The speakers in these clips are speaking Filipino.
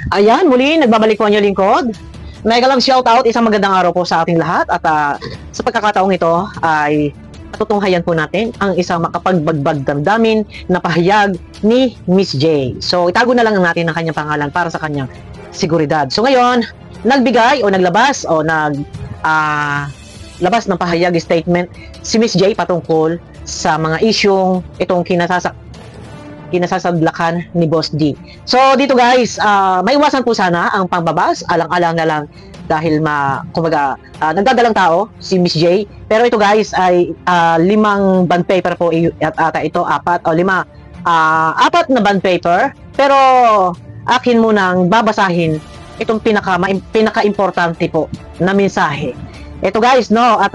Ayan, muli, nagbabalik po ang inyong lingkod. Mega love shoutout, isang magandang araw po sa ating lahat. At sa pagkakataong ito ay patutunghayan po natin ang isang makapagbagbag damdamin na pahayag ni Miss J. So, itago na lang natin ang kanyang pangalan para sa kanyang seguridad. So, ngayon, nagbigay o naglabas o labas ng pahayag statement si Miss J patungkol sa mga isyong itong kinasasadlakan ni Boss D. So dito guys, maiwasan po sana ang pangbabas, alang-alang na lang dahil nagdadalang tao si Miss J. Pero ito guys ay 5 bond paper po at ito 4 o 5 4 na bond paper. Pero akin munang babasahin itong pinaka-importante po na mensahe. Ito guys, no, at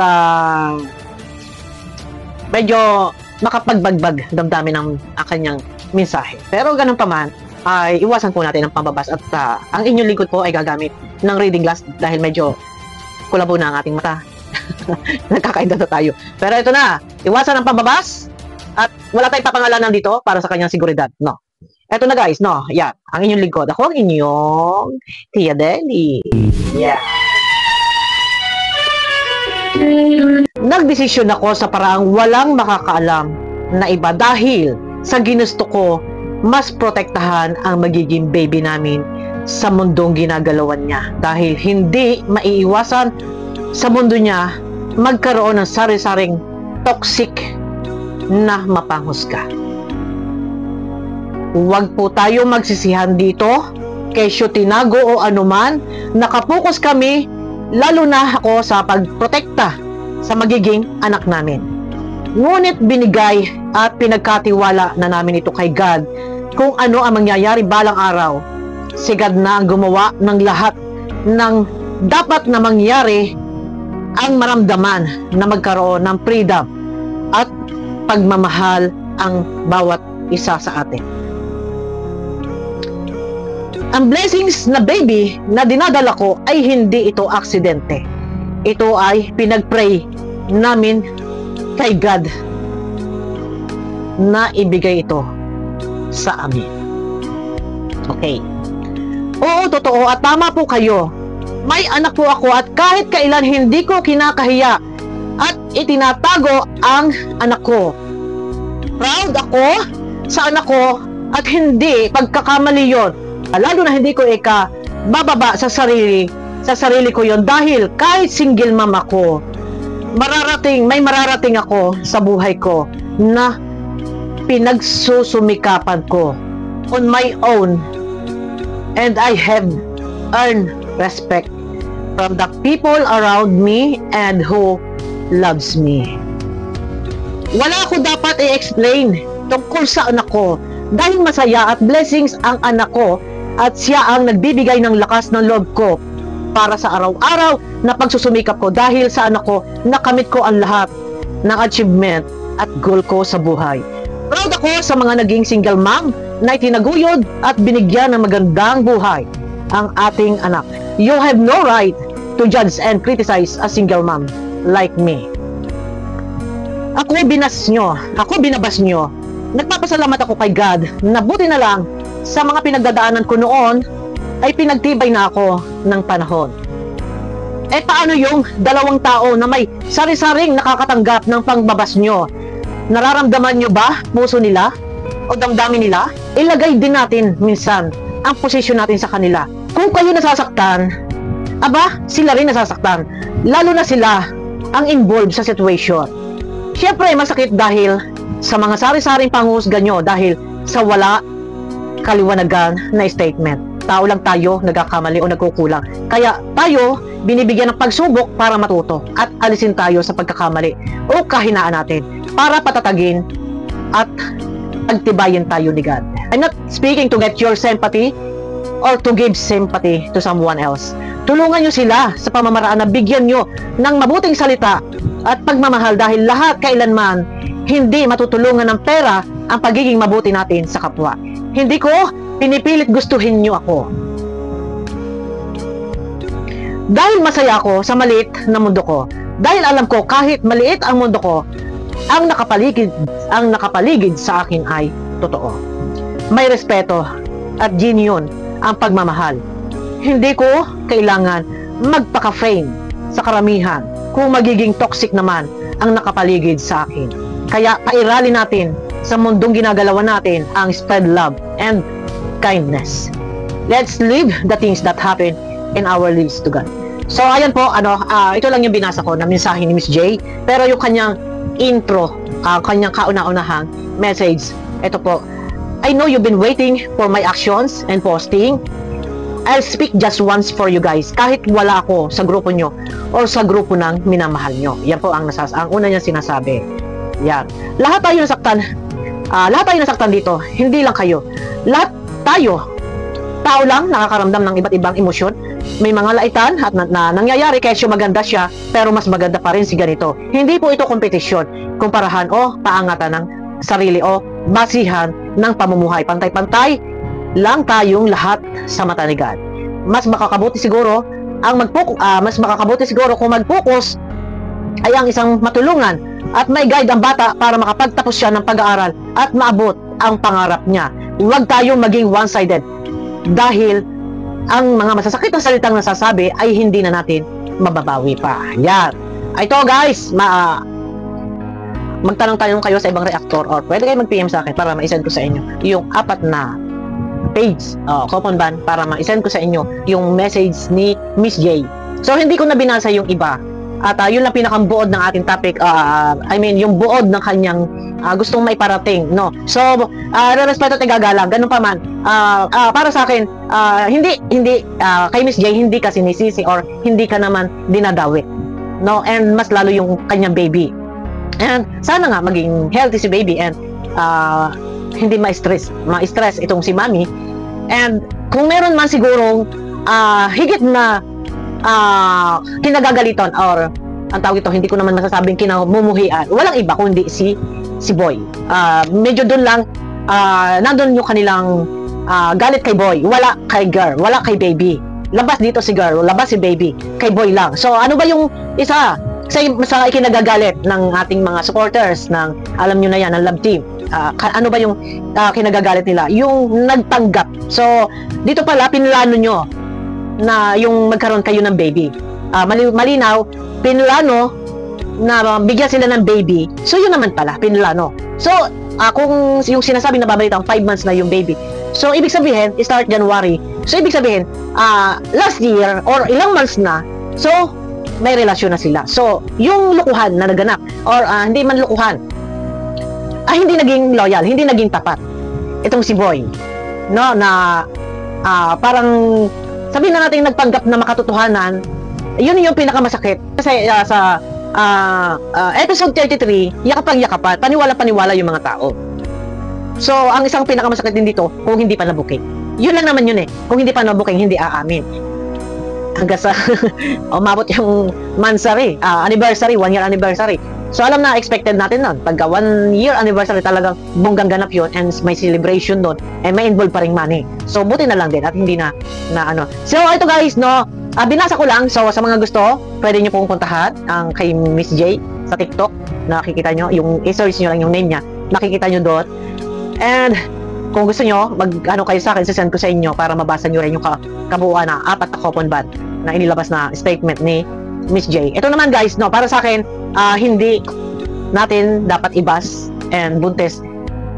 medyo makapagbagbag damdamin ng kanyang mensahe. Pero ganun pa man, ay iwasan po natin ang pambabas at ang inyong lingkod po ay gagamit ng reading glass dahil medyo kulabo na ang ating mata. Nagkakainda na tayo. Pero ito na, iwasan ang pambabas at wala tayong papangalanan dito para sa kanyang seguridad. No. Ito na guys, no, yan, ang inyong lingkod. Ako ang inyong Tia Deli. Yeah. Nagdesisyon ako sa paraang walang makakaalam na iba dahil sa ginusto ko mas protektahan ang magiging baby namin sa mundong ginagalawan niya dahil hindi maiiwasan sa mundo niya magkaroon ng sari-saring toxic na mapanghusga. Huwag po tayo magsisihan dito kesyo tinago o anuman, nakapokus kami lalo na ako sa pagprotekta sa magiging anak namin. Ngunit binigay at pinagkatiwala na namin ito kay God kung ano ang mangyayari balang araw. Si God na ang gumawa ng lahat ng dapat na mangyari ang maramdaman na magkaroon ng freedom at pagmamahal ang bawat isa sa atin. Ang blessings na baby na dinadala ko ay hindi ito aksidente. Ito ay pinag-pray namin kay God na ibigay ito sa amin. Okay. Oo, totoo at tama po kayo. May anak po ako at kahit kailan hindi ko kinakahiya at itinatago ang anak ko. Proud ako sa anak ko at hindi pagkakamali yon. Lalo na hindi ko bababa sa sarili ko yon dahil kahit single mom ako, may mararating ako sa buhay ko na pinagsusumikapan ko on my own, and I have earned respect from the people around me and who loves me. Wala ako dapat i-explain tungkol sa anak ko dahil masaya at blessings ang anak ko at siya ang nagbibigay ng lakas ng loob ko para sa araw-araw na pagsusumikap ko dahil sa anak ko nakamit ko ang lahat ng achievement at goal ko sa buhay. Proud ako sa mga naging single mom na itinaguyod at binigyan ng magandang buhay ang ating anak. You have no right to judge and criticize a single mom like me. Ako binabas nyo. Nagpapasalamat ako kay God na buti na lang sa mga pinagdadaanan ko noon ay pinagtibay na ako ng panahon. Paano yung dalawang tao na may sari-saring nakakatanggap ng pangbabas nyo? Nararamdaman nyo ba puso nila o damdamin nila? Ilagay din natin minsan ang posisyon natin sa kanila. Kung kayo nasasaktan, sila rin nasasaktan. Lalo na sila ang involved sa situation. Siyempre, masakit dahil sa mga sari-saring panghusga nyo dahil sa wala kaliwanagan na statement. Tao lang tayo nagkakamali o nagkukulang. Kaya tayo binibigyan ng pagsubok para matuto at alisin tayo sa pagkakamali o kahinaan natin para patatagin at pagtibayin tayo ni God. I'm not speaking to get your sympathy or to give sympathy to someone else. Tulungan nyo sila sa pamamaraan na bigyan nyo ng mabuting salita at pagmamahal dahil lahat kailanman hindi matutulungan ng pera ang pagiging mabuti natin sa kapwa. Hindi ko pinipilit gustuhin nyo ako. Dahil masaya ako sa maliit na mundo ko. Dahil alam ko kahit maliit ang mundo ko, ang nakapaligid sa akin ay totoo. May respeto at genuine ang pagmamahal. Hindi ko kailangan magpaka-frame sa karamihan kung magiging toxic naman ang nakapaligid sa akin. Kaya pairali natin sa mundong ginagalawan natin ang spread love and kindness. Let's leave the things that happen in our lives to God. So ayan po, ito lang yung binasa ko na mensahe ni Miss J, pero yung kanyang intro, kanyang kauna-unahang message, ito po: I know you've been waiting for my actions and posting. I'll speak just once for you guys, kahit wala ako sa grupo nyo or sa grupo ng minamahal nyo. Yan po ang una niya sinasabi. Yan. Lahat tayo nasaktan dito, hindi lang kayo. Lahat tayo, tao lang nakakaramdam ng iba't ibang emosyon. May mga laitan at na nangyayari kesyo maganda siya, pero mas maganda pa rin si ganito. Hindi po ito kompetisyon, kumparahan o paangatan ng sarili o basihan ng pamumuhay. Pantay-pantay lang tayong lahat sa mata ni God. Mas makakabuti siguro kung mag-focus ay ang isang matulungan at may guide ang bata para makapagtapos siya ng pag-aaral at maabot ang pangarap niya. Huwag tayong maging one-sided dahil ang mga masasakit na salitang nasasabi ay hindi na natin mababawi pa. Yan. Ito guys, magtanong-tanong kayo sa ibang reactor or pwede kayo mag-PM sa akin para ma-send ko sa inyo yung 4 na page, coupon ban, para ma-send ko sa inyo yung message ni Miss J. So hindi ko na binasa yung iba. At yun lang pinakang buod ng ating topic, yung buod ng kanyang gustong may parating, no? So, re-respeto at igagalang, ganun pa man. Para sa akin, hindi, kay Miss J, hindi ka sinisisi or hindi ka naman dinadawit, no? And mas lalo yung kanyang baby. And sana nga maging healthy si baby and hindi ma-stress itong si mami. And kung meron man sigurong higit na kinagagalitan or ang tawag ito, hindi ko naman masasabing kinamumuhian, walang iba kundi si Boy. Medyo doon lang nandun yung kanilang galit kay Boy, wala kay girl, wala kay baby. Labas dito si girl, labas si baby, kay Boy lang. So ano ba yung isa sa ikinagagalit ng ating mga supporters ng, alam nyo na yan, ng love team? Ano ba yung kinagagalit nila? Yung nagtanggap. So dito pala pinlano nyo na yung magkaroon kayo ng baby. Malinaw, pinlano na bigyan sila ng baby. So yun naman pala, pinlano. So kung yung sinasabi na babalitang 5 months na yung baby, so ibig sabihin start January. So ibig sabihin last year or ilang months na, so may relasyon na sila. So yung lukuhan na naganap or hindi man lukuhan, hindi naging loyal, hindi naging tapat itong si Boy, no, na parang sabihin na natin nagpanggap na makatotohanan. Yun yung pinakamasakit kasi sa episode 33, yakapang-yakapan, paniwala-paniwala yung mga tao. So ang isang pinakamasakit din dito, kung hindi pa nabuking, yun lang naman yun kung hindi pa nabuking, hindi aamin hanggang sa umabot yung anniversary, 1 year anniversary. So alam na, expected natin nun, pagka 1 year anniversary talagang bonggang ganap yun and may celebration doon and may involve pa ring money. So buti na lang din at hindi na ano. So ito guys, no, binasa ko lang. So sa mga gusto, pwede nyo pong puntahan ang kay Miss J sa TikTok. Nakikita nyo, yung i-search nyo lang yung name niya, nakikita nyo doon. And kung gusto nyo, kayo sa akin, sasend ko sa inyo para mabasa nyo rin yung kabuuan na 4 na coupon ban na inilabas na statement ni Miss J. Ito naman guys, no, para sa akin, hindi natin dapat ibas and buntes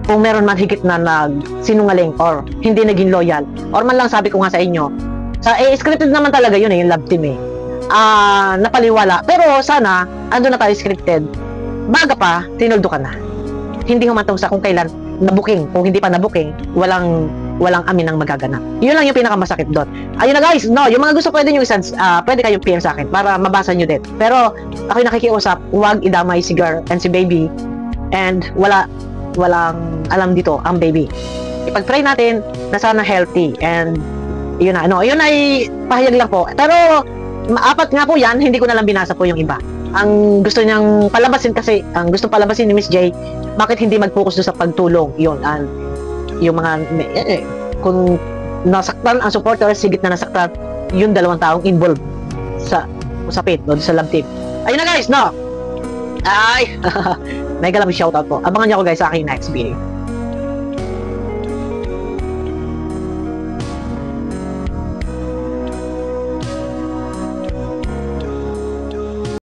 kung meron man higit na nagsinungaling or hindi naging loyal or man lang, sabi ko nga sa inyo, scripted naman talaga yun yung love team napaliwala. Pero sana, ando na tayo scripted, baga pa, tinuldo ka na. Hindi humantong sa kung kailan nabuking. Kung hindi pa nabuking, walang amin ang magaganap. Yun lang yung pinakamasakit doon. Ayun na guys, no, yung mga gusto pwede kayong PM sa akin para mabasa nyo din. Pero ako'y nakikiusap, huwag idamay si girl and si baby and walang alam dito ang baby. Ipag-pray natin na sana healthy and yun ay pahayag lang po. Pero 4 nga po yan, hindi ko na lang binasa po yung iba. Ang gusto niyang palabasin kasi, ang gustong palabasin ni Miss J, bakit hindi mag-focus doon sa pagtulong? Yun, yung mga, kung nasaktan ang supporters, sigit na nasaktan, yung 2 taong involved sa usapin, doon sa love team. Ayun na guys, no? Ay, may galang shoutout po. Abangan niyo ako guys sa aking next video.